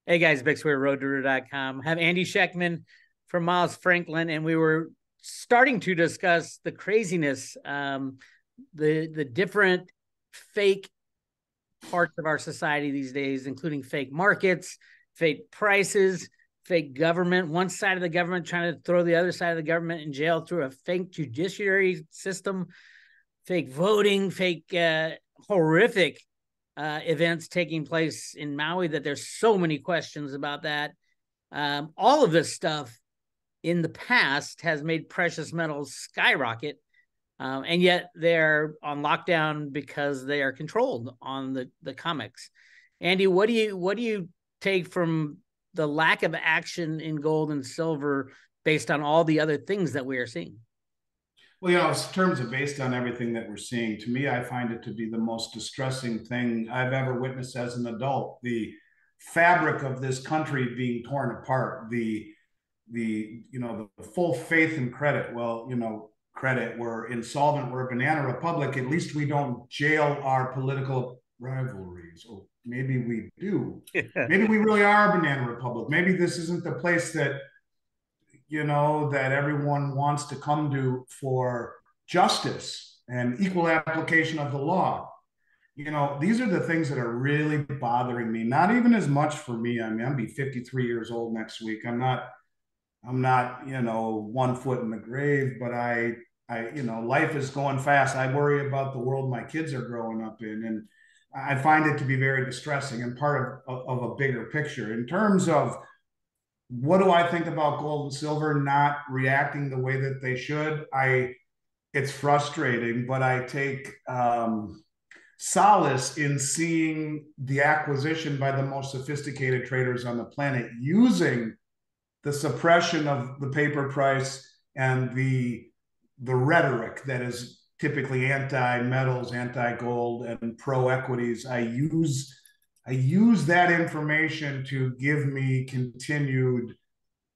Hey guys, Bix Weir, roadrunner.com. Have Andy Schectman from Miles Franklin, and we were starting to discuss the craziness, the different fake parts of our society these days, including fake markets, fake prices, fake government. One side of the government trying to throw the other side of the government in jail through a fake judiciary system, fake voting, fake horrific events taking place in Maui that there's so many questions about that. All of this stuff in the past has made precious metals skyrocket, and yet they're on lockdown because they are controlled on the comics. Andy, what do you take from the lack of action in gold and silver based on all the other things that we are seeing? Well, in terms of based on everything that we're seeing, to me, I find it to be the most distressing thing I've ever witnessed as an adult. The fabric of this country being torn apart, the full faith and credit. Well, credit. We're insolvent. We're a banana republic. At least we don't jail our political rivalries. Or maybe we do. Maybe we really are a banana republic. Maybe this isn't the place that everyone wants to come to for justice and equal application of the law. These are the things that are really bothering me. Not even as much for me. I mean, I'll be 53 years old next week. I'm not, 1 foot in the grave, but life is going fast. I worry about the world my kids are growing up in. And I find it to be very distressing and part of a bigger picture in terms of what do I think about gold and silver not reacting the way that they should? It's frustrating, but I take solace in seeing the acquisition by the most sophisticated traders on the planet using the suppression of the paper price and the rhetoric that is typically anti-metals, anti-gold, and pro-equities. I use that information to give me continued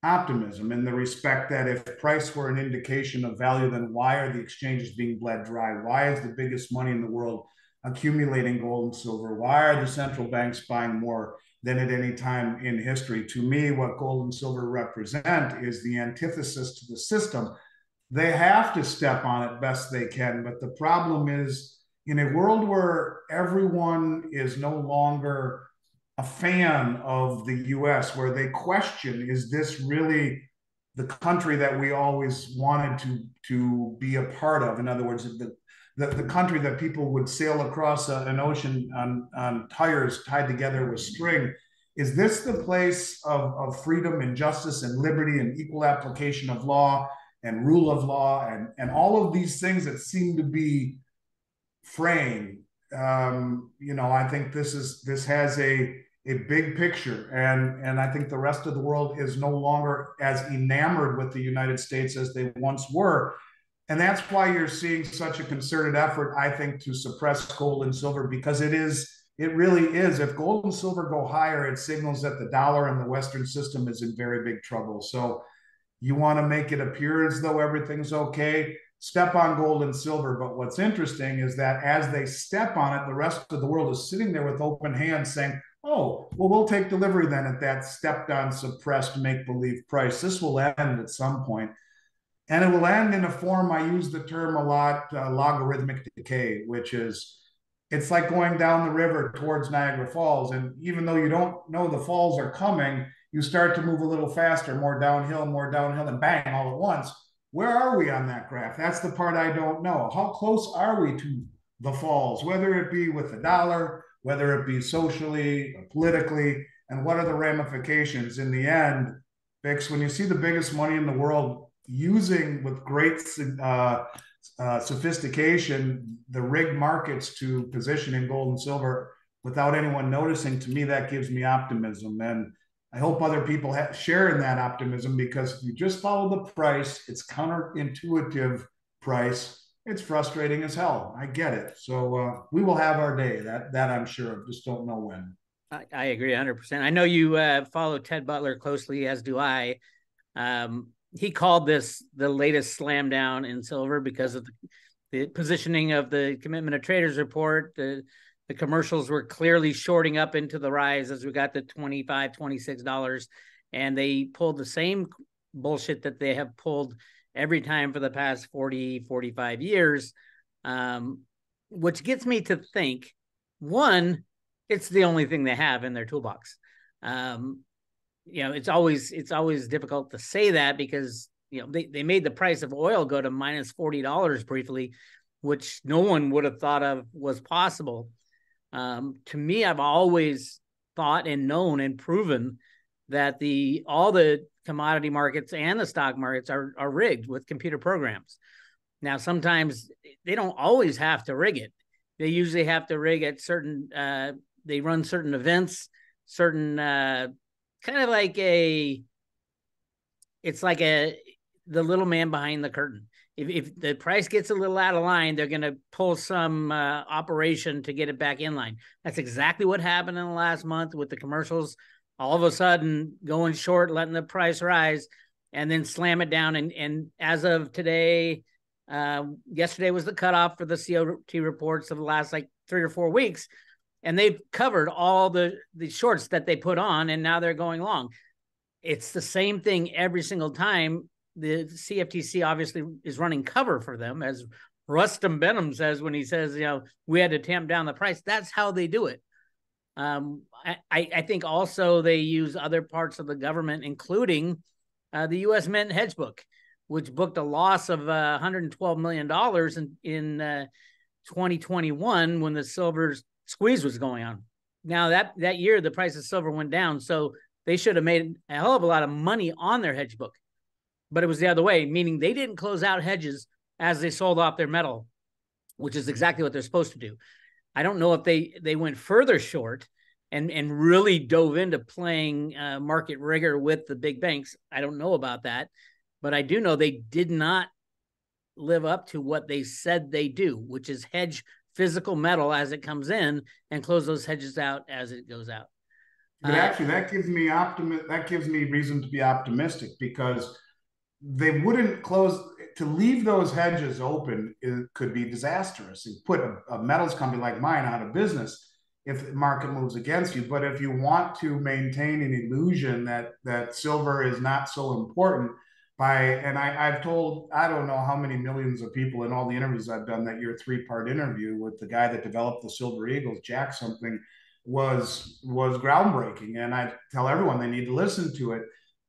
optimism in the respect that if price were an indication of value, then why are the exchanges being bled dry? Why is the biggest money in the world accumulating gold and silver? Why are the central banks buying more than at any time in history? To me, what gold and silver represent is the antithesis to the system. They have to step on it best they can. But the problem is, in a world where everyone is no longer a fan of the US, where they question, is this really the country that we always wanted to be a part of? In other words, the country that people would sail across an ocean on tires tied together with string. Is this the place of freedom and justice and liberty and equal application of law and rule of law and all of these things that seem to be frame? I think this has a big picture, and I think the rest of the world is no longer as enamored with the United States as they once were, and that's why you're seeing such a concerted effort, I think, to suppress gold and silver, because it really is. If gold and silver go higher, it signals that the dollar and the Western system is in very big trouble. So you want to make it appear as though everything's okay, step on gold and silver. But what's interesting is that as they step on it, the rest of the world is sitting there with open hands saying, oh, well, we'll take delivery then at that stepped on, suppressed, make believe price. This will end at some point. And it will end in a form, I use the term a lot, logarithmic decay, which is it's like going down the river towards Niagara Falls. And even though you don't know the falls are coming, you start to move a little faster, more downhill, and bang, all at once. Where are we on that graph? That's the part I don't know. How close are we to the falls, whether it be with the dollar, whether it be socially, or politically, and what are the ramifications in the end? Bix, when you see the biggest money in the world using with great sophistication the rigged markets to position in gold and silver without anyone noticing, to me, that gives me optimism. And I hope other people share in that optimism, because if you just follow the price, it's counterintuitive price. It's frustrating as hell. I get it. So we will have our day. That I'm sure of. Just don't know when. I agree 100%. I know you follow Ted Butler closely, as do I. He called this the latest slam down in silver because of the positioning of the Commitment of Traders report, the The commercials were clearly shorting up into the rise as we got to $25, $26. And they pulled the same bullshit that they have pulled every time for the past 40, 45 years, which gets me to think, one, it's the only thing they have in their toolbox. It's always difficult to say that because, they made the price of oil go to minus $40 briefly, which no one would have thought of was possible. To me, I've always thought and known and proven that all the commodity markets and the stock markets are rigged with computer programs. Now, sometimes they don't always have to rig it. They usually have to rig at certain, they run certain events, certain, kind of like the little man behind the curtain. If the price gets a little out of line, they're going to pull some operation to get it back in line. That's exactly what happened in the last month with the commercials. All of a sudden going short, letting the price rise, and then slam it down. And as of today, yesterday was the cutoff for the COT reports of the last 3 or 4 weeks. And they've covered all the shorts that they put on, and now they're going long. It's the same thing every single time. The CFTC obviously is running cover for them, as Rustam Benham says when he says, we had to tamp down the price. That's how they do it. I think also they use other parts of the government, including the U.S. Mint hedge book, which booked a loss of $112 million in 2021 when the silver squeeze was going on. Now that year, the price of silver went down, so they should have made a hell of a lot of money on their hedge book. But it was the other way, meaning they didn't close out hedges as they sold off their metal, which is exactly what they're supposed to do. I don't know if they went further short and really dove into playing market rigor with the big banks. I don't know about that, but I do know they did not live up to what they said they do, which is hedge physical metal as it comes in and close those hedges out as it goes out. But actually, that gives me reason to be optimistic, because they wouldn't close. To leave those hedges open, it could be disastrous. You put a metals company like mine out of business if the market moves against you. But if you want to maintain an illusion that silver is not so important, I've told, I don't know how many millions of people in all the interviews I've done, that your 3-part interview with the guy that developed the Silver Eagles, Jack something, was groundbreaking. And I tell everyone they need to listen to it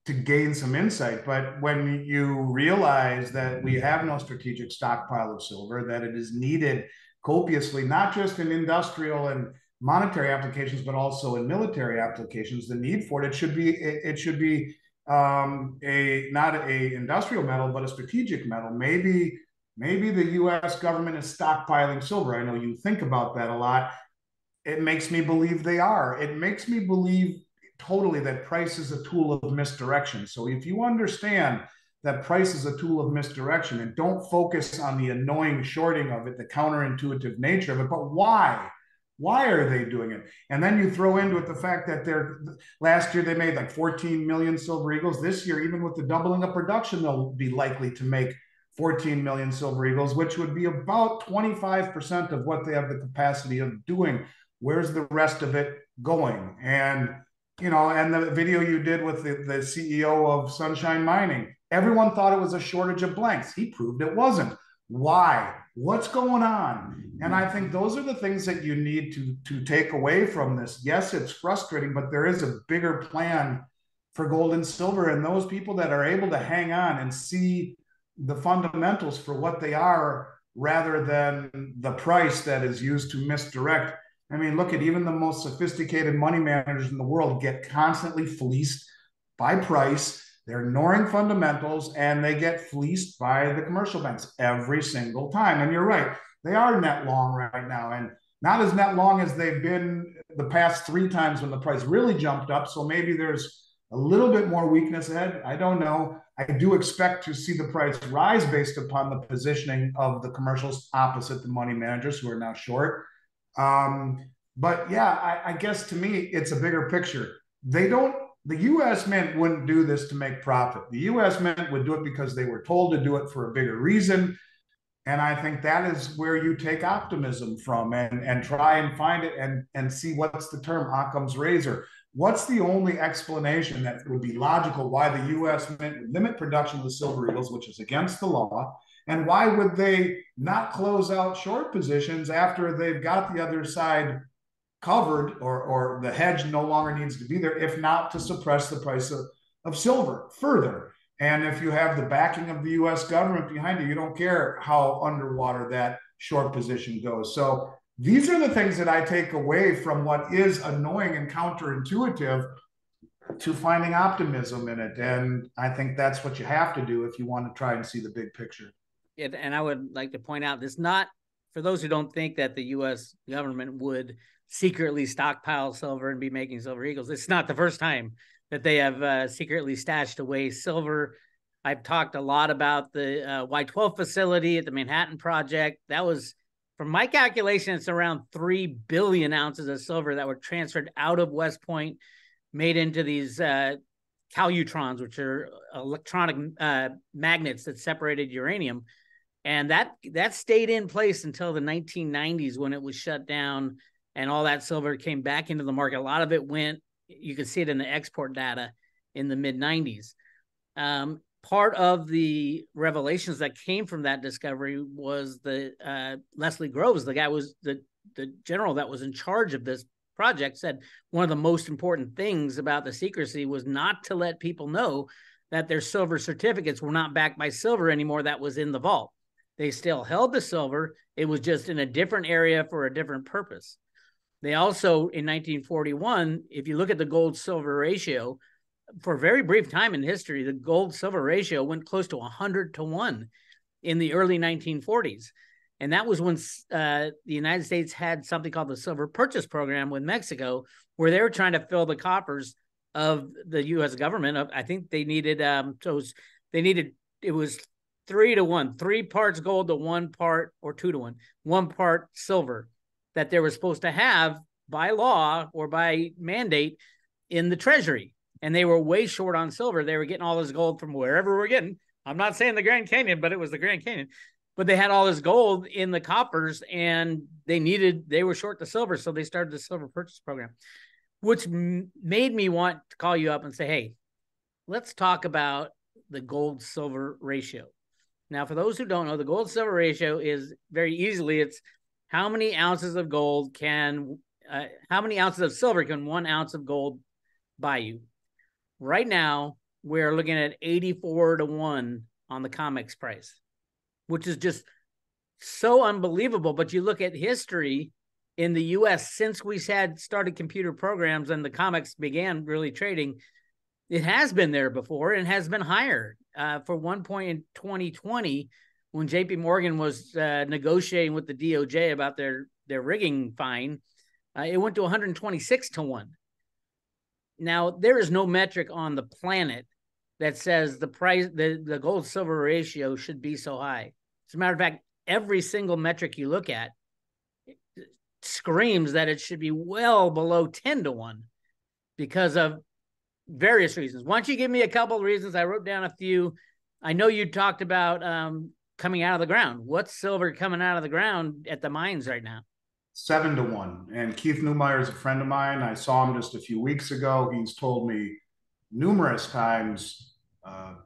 to gain some insight. But when you realize that we have no strategic stockpile of silver, that it is needed copiously, not just in industrial and monetary applications, but also in military applications, the need for it should be not a industrial metal, but a strategic metal. Maybe the U.S. government is stockpiling silver. I know you think about that a lot. It makes me believe they are. It makes me believe totally that price is a tool of misdirection. So if you understand that price is a tool of misdirection, and don't focus on the annoying shorting of it, the counterintuitive nature of it, but why? Why are they doing it? And then you throw into it the fact that last year they made 14 million Silver Eagles. This year, even with the doubling of production, they'll be likely to make 14 million Silver Eagles, which would be about 25% of what they have the capacity of doing. Where's the rest of it going? And and the video you did with the CEO of Sunshine Mining, everyone thought it was a shortage of blanks. He proved it wasn't. Why? What's going on? And I think those are the things that you need to take away from this. Yes, it's frustrating, but there is a bigger plan for gold and silver. And those people that are able to hang on and see the fundamentals for what they are, rather than the price that is used to misdirect. I mean, look at even the most sophisticated money managers in the world get constantly fleeced by price. They're ignoring fundamentals, and they get fleeced by the commercial banks every single time. And you're right, they are net long right now, and not as net long as they've been the past 3 times when the price really jumped up. So maybe there's a little bit more weakness ahead. I don't know. I do expect to see the price rise based upon the positioning of the commercials opposite the money managers who are now short. But yeah, I guess to me, it's a bigger picture. The U.S. Mint wouldn't do this to make profit. The U.S. Mint would do it because they were told to do it for a bigger reason. And I think that is where you take optimism from, and try and find it, and see what's the term, Occam's razor. What's the only explanation that would be logical why the U.S. would limit production of the silver eagles, which is against the law? And why would they not close out short positions after they've got the other side covered, or the hedge no longer needs to be there, if not to suppress the price of silver further? And if you have the backing of the US government behind you, you don't care how underwater that short position goes. So these are the things that I take away from what is annoying and counterintuitive to finding optimism in it. And I think that's what you have to do if you want to try and see the big picture. And I would like to point out this, not for those who don't think that the US government would secretly stockpile silver and be making silver eagles. It's not the first time that they have secretly stashed away silver. I've talked a lot about the Y12 facility at the Manhattan Project. That was, from my calculation, it's around 3 billion ounces of silver that were transferred out of West Point, made into these calutrons, which are electronic magnets that separated uranium. And that stayed in place until the 1990s, when it was shut down and all that silver came back into the market. A lot of it went, you can see it in the export data in the mid-90s. Part of the revelations that came from that discovery was the Leslie Groves, the guy was the general that was in charge of this project, said one of the most important things about the secrecy was not to let people know that their silver certificates were not backed by silver anymore that was in the vault. They still held the silver. It was just in a different area for a different purpose. They also, in 1941, if you look at the gold-silver ratio, for a very brief time in history, the gold-silver ratio went close to 100 to 1 in the early 1940s. And that was when the United States had something called the Silver Purchase Program with Mexico, where they were trying to fill the coffers of the U.S. government. I think they needed, it was 3 to 1, 3 parts gold to 1 part, or 2 to 1, 1 part silver, that they were supposed to have by law or by mandate in the treasury. And they were way short on silver. They were getting all this gold from wherever we're getting. I'm not saying the Grand Canyon, but it was the Grand Canyon. But they had all this gold in the coffers, and they were short the silver. So they started the Silver Purchase Program, which made me want to call you up and say, hey, let's talk about the gold-silver ratio. Now, for those who don't know, the gold-silver ratio is very easily, it's how many ounces of gold how many ounces of silver can 1 ounce of gold buy you? Right now, we're looking at 84 to 1 on the COMEX price, which is just so unbelievable. But you look at history in the U.S. since we started computer programs and the COMEX began really trading, it has been there before and has been higher. For one point in 2020, when JP Morgan was negotiating with the DOJ about their rigging fine, it went to 126 to 1. Now, there is no metric on the planet that says the gold-silver ratio should be so high. As a matter of fact, every single metric you look at screams that it should be well below 10 to 1 because of various reasons. Why don't you give me a couple of reasons? I wrote down a few. I know you talked about coming out of the ground. What's silver coming out of the ground at the mines right now? 7 to 1. And Keith Neumeyer is a friend of mine. I saw him just a few weeks ago. He's told me numerous times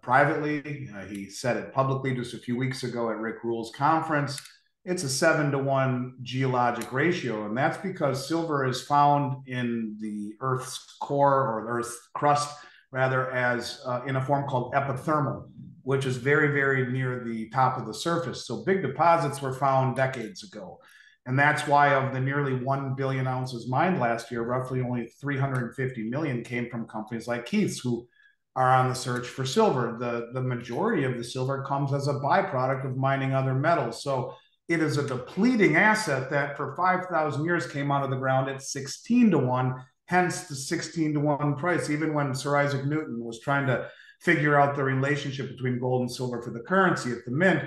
privately. He said it publicly just a few weeks ago at Rick Rule's conference. It's a 7 to 1 geologic ratio. And that's because silver is found in the Earth's core, or the Earth's crust, rather, as in a form called epithermal, which is very, very near the top of the surface. So big deposits were found decades ago. And that's why of the nearly 1 billion ounces mined last year, roughly only 350 million came from companies like Keith's, who are on the search for silver. The majority of the silver comes as a byproduct of mining other metals. So it is a depleting asset that for 5,000 years came out of the ground at 16 to 1, hence the 16 to 1 price. Even when Sir Isaac Newton was trying to figure out the relationship between gold and silver for the currency at the mint,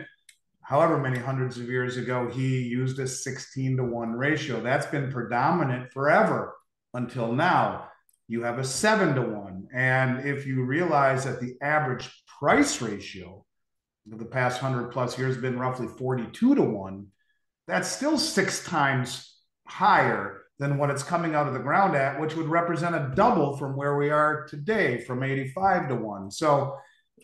however many hundreds of years ago, he used a 16 to 1 ratio. That's been predominant forever until now. You have a 7 to 1. And if you realize that the average price ratio the past 100+ years been roughly 42 to 1. That's still 6 times higher than what it's coming out of the ground at, which would represent a double from where we are today, from 85 to 1. So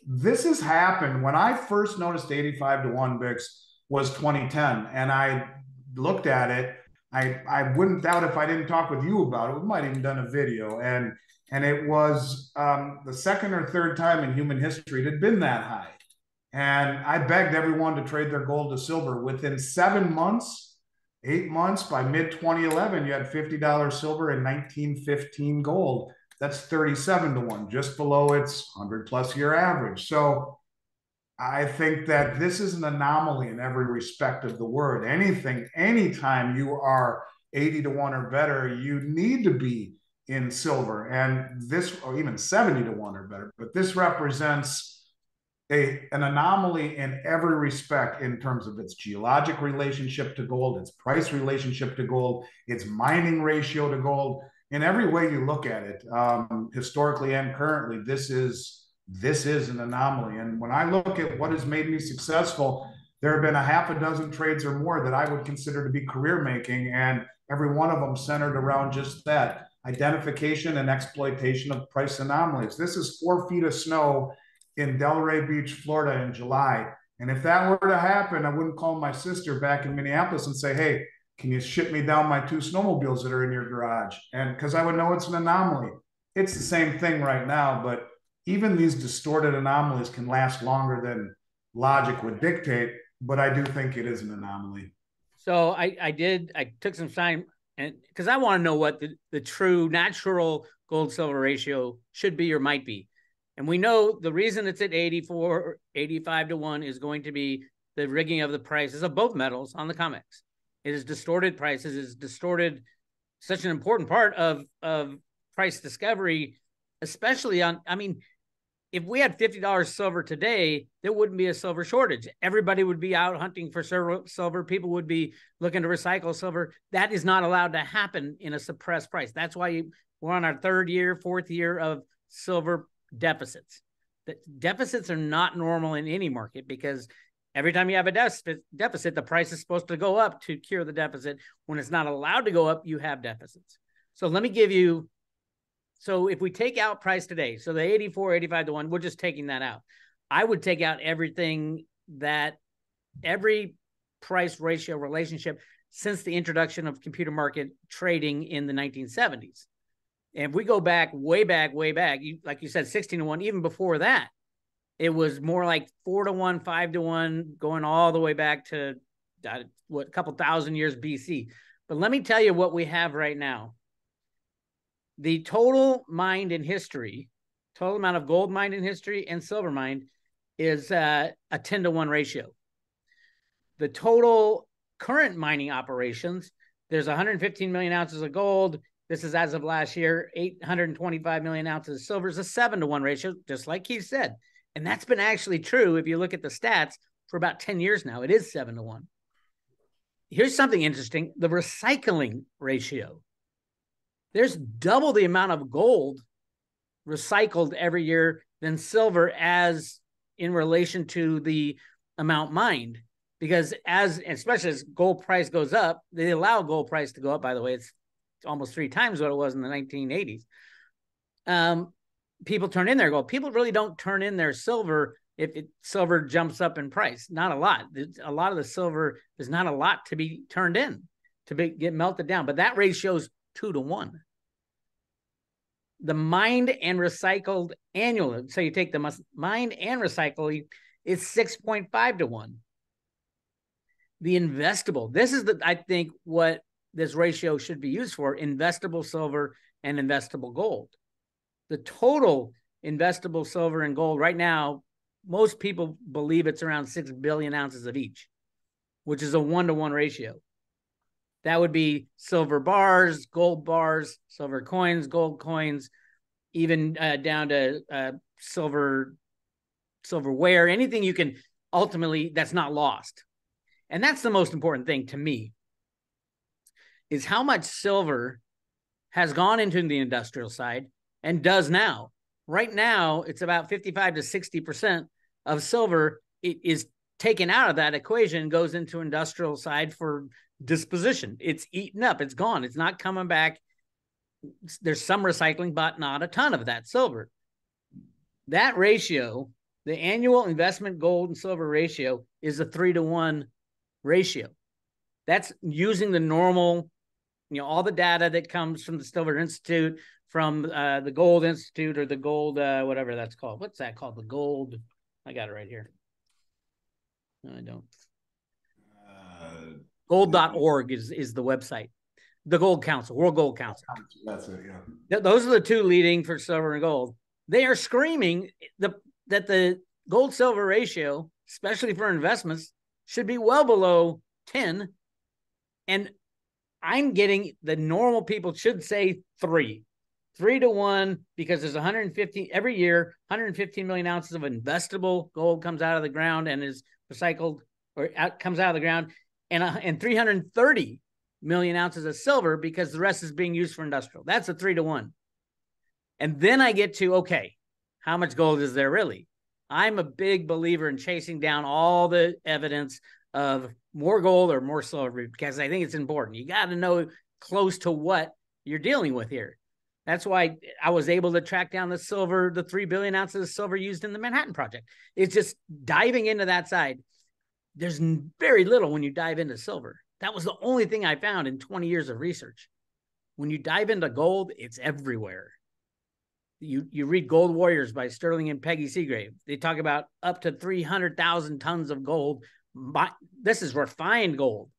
this has happened. When I first noticed 85 to 1, Bix, was 2010. And I looked at it. I wouldn't doubt if I didn't talk with you about it. We might have even done a video. And it was the second or third time in human history it had been that high. And I begged everyone to trade their gold to silver. Within 7 months, 8 months, by mid 2011, you had $50 silver and 1915 gold. That's 37 to 1, just below its 100+ year average. So I think that this is an anomaly in every respect of the word. Anytime you are 80 to 1 or better, you need to be in silver. And this, or even 70 to 1 or better, but this represents an anomaly in every respect, in terms of its geologic relationship to gold, its price relationship to gold, its mining ratio to gold. In every way you look at it, historically and currently, this is an anomaly. And when I look at what has made me successful, there have been a half a dozen trades or more that I would consider to be career making, and every one of them centered around just that: identification and exploitation of price anomalies. This is 4 feet of snow in Delray Beach, Florida in July. And if that were to happen, I wouldn't call my sister back in Minneapolis and say, hey, can you ship me down my 2 snowmobiles that are in your garage? And because I would know it's an anomaly. It's the same thing right now, but even these distorted anomalies can last longer than logic would dictate. But I do think it is an anomaly. So I took some time, and because I want to know what the true natural gold silver ratio should be or might be. And we know the reason it's at 84, 85 to 1 is going to be the rigging of the prices of both metals on the COMEX. It is distorted prices, is distorted such an important part of price discovery, especially on, I mean, if we had $50 silver today, there wouldn't be a silver shortage. Everybody would be out hunting for silver. People would be looking to recycle silver. That is not allowed to happen in a suppressed price. That's why we're on our 3rd year, 4th year of silver deficits. The deficits are not normal in any market, because every time you have a deficit, the price is supposed to go up to cure the deficit. When it's not allowed to go up, you have deficits. So let me give you, so if we take out price today, so the 84, 85 to 1, we're just taking that out. I would take out everything, that every price ratio relationship since the introduction of computer market trading in the 1970s. And if we go back, way back, like you said, 16 to 1, even before that, it was more like 4 to 1, 5 to 1, going all the way back to a couple thousand years BC. But let me tell you what we have right now. The total mined in history, total amount of gold mined in history and silver mined, is a 10 to 1 ratio. The total current mining operations, there's 115 million ounces of gold. This is as of last year, 825 million ounces of silver, is a 7 to 1 ratio, just like Keith said. And that's been actually true if you look at the stats for about 10 years now. It is 7 to 1. Here's something interesting: the recycling ratio. There's double the amount of gold recycled every year than silver, as in relation to the amount mined. Because especially as gold price goes up, they allow gold price to go up, by the way. It's almost 3 times what it was in the 1980s. People turn in their gold. People really don't turn in their silver if silver jumps up in price. Not a lot. A lot of the silver, there's not a lot to be turned in, to get melted down. But that ratio is 2 to 1. The mined and recycled annual, so you take the mined and recycling, is 6.5 to 1. The investable, this is I think what this ratio should be used for: investable silver and investable gold. The total investable silver and gold right now, most people believe it's around 6 billion ounces of each, which is a 1 to 1 ratio. That would be silver bars, silver coins, gold coins, even down to silverware, anything you can ultimately, that's not lost. And that's the most important thing to me, is how much silver has gone into the industrial side and does now. Right now, it's about 55 to 60% of silver it is taken out of that equation and goes into industrial side for disposition. It's eaten up. It's gone. It's not coming back. There's some recycling, but not a ton of that silver. That ratio, the annual investment gold and silver ratio, is a 3-to-1 ratio. That's using the normal, all the data that comes from the Silver Institute, from the Gold Institute, or the gold, whatever that's called. What's that called? The gold. I got it right here. No, I don't. Gold.org is the website. The Gold Council, World Gold Council. That's it, yeah. Those are the two leading for silver and gold. They are screaming that the gold-silver ratio, especially for investments, should be well below 10. And I'm getting the normal people should say 3-to-1, because there's 150 every year, 115 million ounces of investable gold comes out of the ground and is recycled, or comes out of the ground, and 330 million ounces of silver, because the rest is being used for industrial. That's a 3-to-1. And then I get to, okay, how much gold is there really? I'm a big believer in chasing down all the evidence of more gold or more silver, because I think it's important. You got to know close to what you're dealing with here. That's why I was able to track down the silver, the 3 billion ounces of silver used in the Manhattan Project. It's just diving into that side. There's very little when you dive into silver. That was the only thing I found in 20 years of research. When you dive into gold, it's everywhere. You read Gold Warriors by Sterling and Peggy Seagrave. They talk about up to 300,000 tons of gold. This is refined gold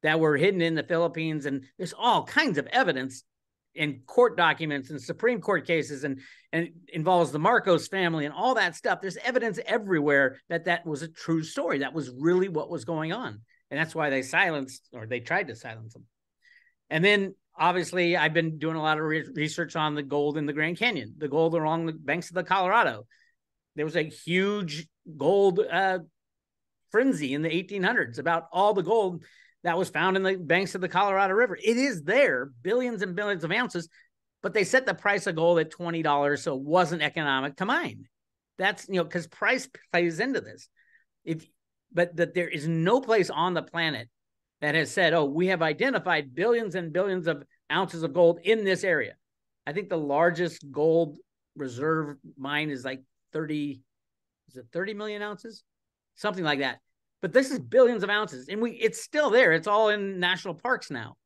that were hidden in the Philippines. And there's all kinds of evidence in court documents and Supreme Court cases, and involves the Marcos family and all that stuff. There's evidence everywhere that was a true story. That was really what was going on. And that's why they tried to silence them. And then obviously I've been doing a lot of research on the gold in the Grand Canyon, the gold along the banks of the Colorado. There was a huge gold frenzy in the 1800s about all the gold that was found in the banks of the Colorado River. It is there, billions and billions of ounces, but they set the price of gold at $20, so it wasn't economic to mine. That's, because price plays into this. But that there is no place on the planet that has said, oh, we have identified billions and billions of ounces of gold in this area. I think the largest gold reserve mine is like 30 million ounces? Something like that. But this is billions of ounces, and it's still there. It's all in national parks now.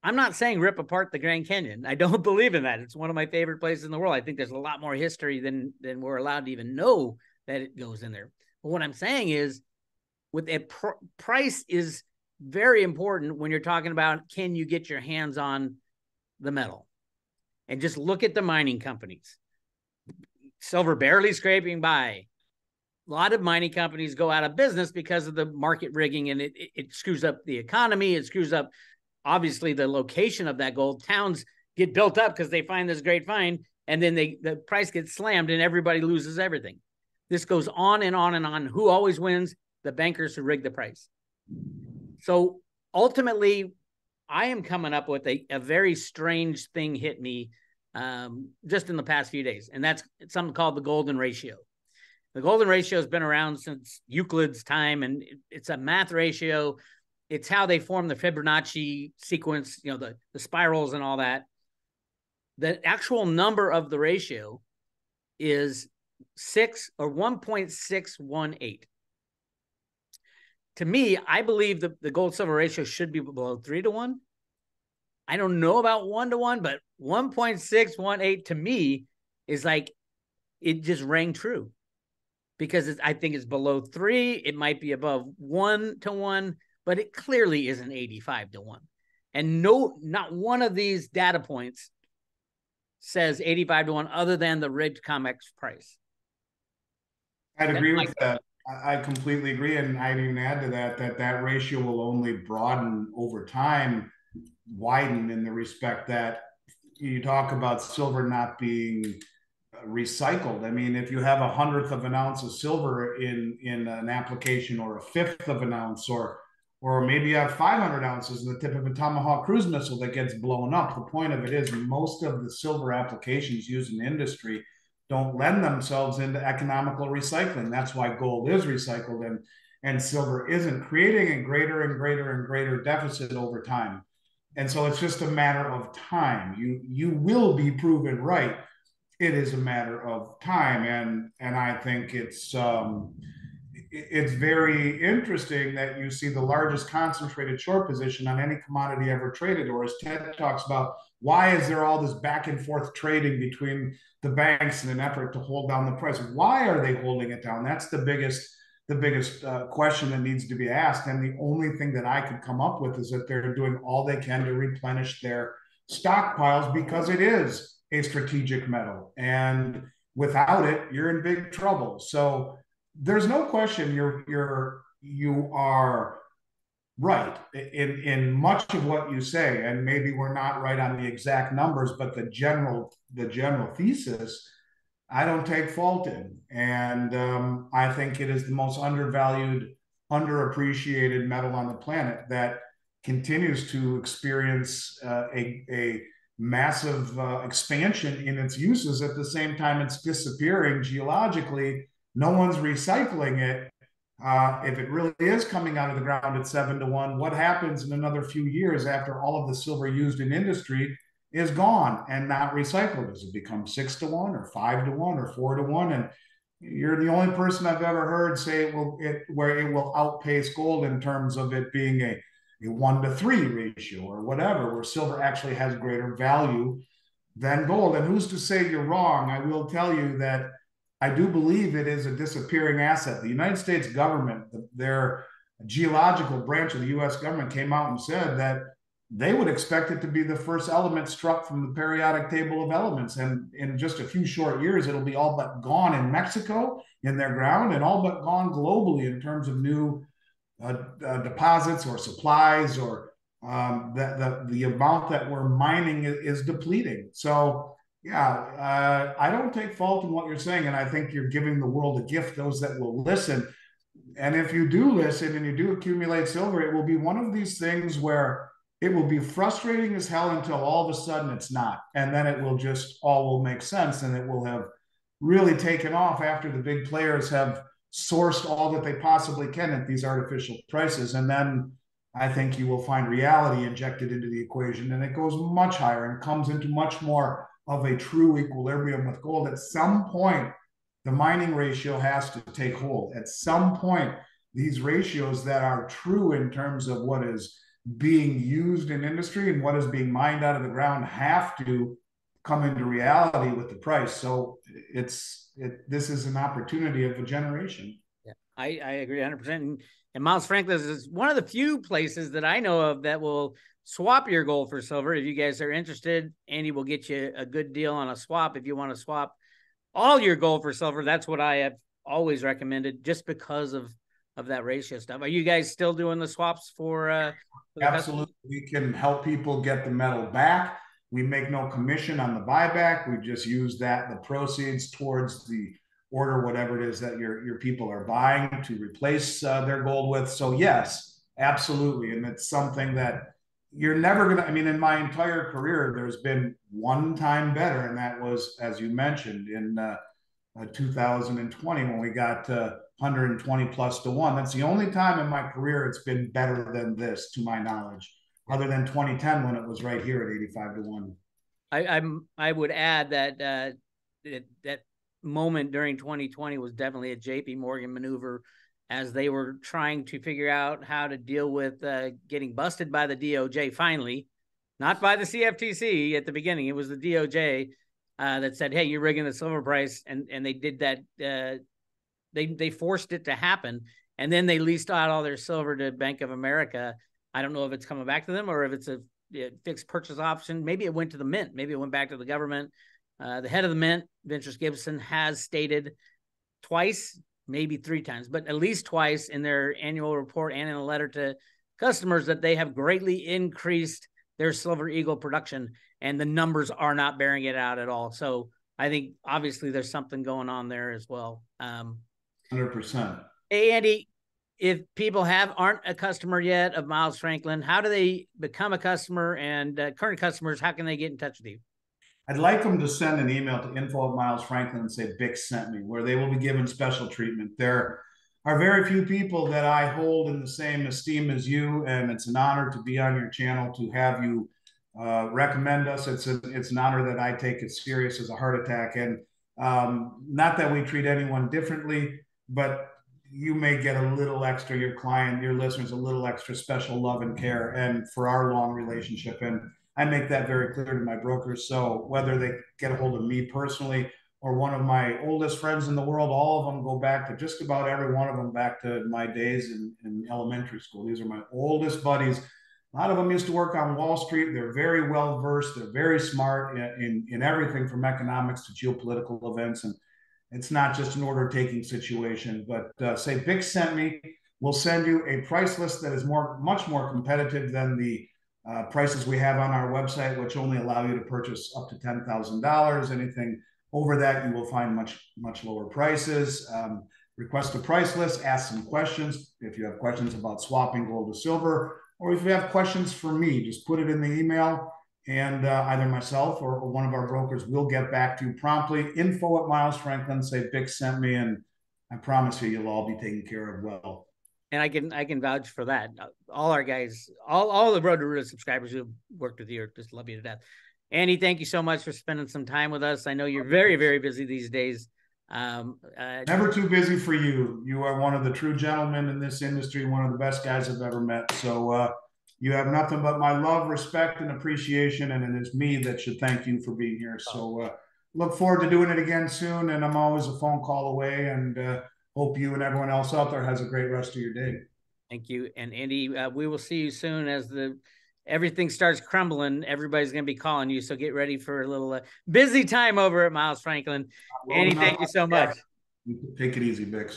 I'm not saying rip apart the Grand Canyon. I don't believe in that. It's one of my favorite places in the world. I think there's a lot more history than we're allowed to even know that it goes in there. But what I'm saying is, with a price is very important when you're talking about, can you get your hands on the metal? And just look at the mining companies. Silver barely scraping by. A lot of mining companies go out of business because of the market rigging, and it screws up the economy. It screws up, obviously, the location of that gold. Towns get built up because they find this great find, and then the price gets slammed and everybody loses everything. This goes on and on and on. Who always wins? The bankers who rig the price. So ultimately, I am coming up with a very strange thing hit me just in the past few days, and that's something called the golden ratio. The golden ratio has been around since Euclid's time, and it's a math ratio. It's how they form the Fibonacci sequence, the spirals and all that. The actual number of the ratio is 1.618. To me, I believe the gold-silver ratio should be below 3-to-1. I don't know about 1-to-1, but 1.618 to me is like, it just rang true. Because I think it's below 3. It might be above 1-to-1, but it clearly isn't 85-to-1. And not one of these data points says 85-to-1 other than the rigged COMEX price. I'd agree with that. I completely agree. And I'd even add to that ratio will only broaden over time, widen in the respect that you talk about silver not being recycled. I mean, if you have 1/100th of an ounce of silver in an application, or 1/5 of an ounce, or maybe you have 500 ounces in the tip of a Tomahawk cruise missile that gets blown up. The point of it is, most of the silver applications used in industry don't lend themselves into economical recycling. That's why gold is recycled and silver isn't, creating a greater and greater and greater deficit over time. And so it's just a matter of time. You will be proven right. It is a matter of time, and I think it's very interesting that you see the largest concentrated short position on any commodity ever traded, or as Ted talks about, why is there all this back and forth trading between the banks in an effort to hold down the price? Why are they holding it down? That's the biggest question that needs to be asked. And the only thing that I could come up with is that they're doing all they can to replenish their stockpiles, because it is a strategic metal. And without it, you're in big trouble. So there's no question you are right in much of what you say, and maybe we're not right on the exact numbers, but the general thesis I don't take fault in. And I think it is the most undervalued, underappreciated metal on the planet that continues to experience a massive expansion in its uses. At the same time, it's disappearing geologically. No one's recycling it. If it really is coming out of the ground at 7 to 1, what happens in another few years after all of the silver used in industry is gone and not recycled? Does it become 6 to 1 or 5 to 1 or 4 to 1? And you're the only person I've ever heard say where it will outpace gold in terms of it being a 1 to 3 ratio or whatever, where silver actually has greater value than gold. And who's to say you're wrong? I will tell you that I do believe it is a disappearing asset. The United States government, their geological branch of the US government, came out and said that they would expect it to be the first element struck from the periodic table of elements. And in just a few short years, it'll be all but gone in Mexico in their ground, and all but gone globally in terms of new deposits or supplies, or the amount that we're mining is depleting. So yeah, I don't take fault in what you're saying, and I think you're giving the world a gift, those that will listen. And if you do listen and you do accumulate silver, it will be one of these things where it will be frustrating as hell until all of a sudden it's not. And then it will just all will make sense, and it will have really taken off after the big players have sourced all that they possibly can at these artificial prices. And then I think you will find reality injected into the equation, and it goes much higher and comes into much more of a true equilibrium with gold. At some point, the mining ratio has to take hold. At some point, these ratios that are true in terms of what is being used in industry and what is being mined out of the ground have to come into reality with the price. So this is an opportunity of a generation. Yeah, I agree 100%. And Miles Franklin is one of the few places that I know of that will swap your gold for silver. If you guys are interested, Andy will get you a good deal on a swap. If you want to swap all your gold for silver, that's what I have always recommended, just because of that ratio stuff. Are you guys still doing the swaps for Absolutely. We can help people get the metal back. We make no commission on the buyback. We just use the proceeds towards the order, whatever it is that your people are buying, to replace their gold with. So yes, absolutely. And it's something that you're never going to, I mean, in my entire career, there's been one time better. And that was, as you mentioned, in 2020, when we got 120 plus to 1. That's the only time in my career it's been better than this, to my knowledge, other than 2010, when it was right here at 85 to 1. I would add that that moment during 2020 was definitely a JP Morgan maneuver, as they were trying to figure out how to deal with getting busted by the DOJ finally, not by the CFTC at the beginning. It was the DOJ that said, hey, you're rigging the silver price. And they did that. They forced it to happen. And then they leased out all their silver to Bank of America. I don't know if it's coming back to them or if it's a fixed purchase option. Maybe it went to the mint. Maybe it went back to the government. The head of the mint, Ventures Gibson, has stated twice, maybe 3 times, but at least twice in their annual report and in a letter to customers, that they have greatly increased their Silver Eagle production, and the numbers are not bearing it out at all. So I think obviously there's something going on there as well. 100%. Hey, Andy, if people aren't a customer yet of Miles Franklin, how do they become a customer? And current customers, how can they get in touch with you? I'd like them to send an email to info@milesfranklin and say Bix sent me, where they will be given special treatment. There are very few people that I hold in the same esteem as you, and it's an honor to be on your channel, to have you recommend us. It's an honor that I take it serious as a heart attack. And not that we treat anyone differently, but you may get a little extra, your client, your listeners, a little extra special love and care, and for our long relationship. And I make that very clear to my brokers. So whether they get a hold of me personally or one of my oldest friends in the world, all of them go back to, just about every one of them, back to my days in elementary school. These are my oldest buddies. A lot of them used to work on Wall Street. They're very well versed. They're very smart in everything from economics to geopolitical events. And it's not just an order taking situation. But say Bix sent me. We'll send you a price list that is much more competitive than the prices we have on our website, which only allow you to purchase up to $10,000. Anything over that, you will find much lower prices. Request a price list, ask some questions. If you have questions about swapping gold to silver, or if you have questions for me, just put it in the email, and either myself or one of our brokers will get back to you promptly. Info@milesfranklin, say Bix sent me, and I promise you'll all be taken care of well. And I can vouch for that. All our guys, all the Road to Ruta subscribers who worked with you just love you to death. Andy, thank you so much for spending some time with us. I know you're very, very busy these days. Never too busy for you. You are one of the true gentlemen in this industry, one of the best guys I've ever met. So you have nothing but my love, respect, and appreciation, and it is me that should thank you for being here. So look forward to doing it again soon, and I'm always a phone call away, and hope you and everyone else out there has a great rest of your day. Thank you. And Andy, we will see you soon as everything starts crumbling. Everybody's going to be calling you. So get ready for a little busy time over at Miles Franklin. Andy, thank you so much. Take it easy, Bix.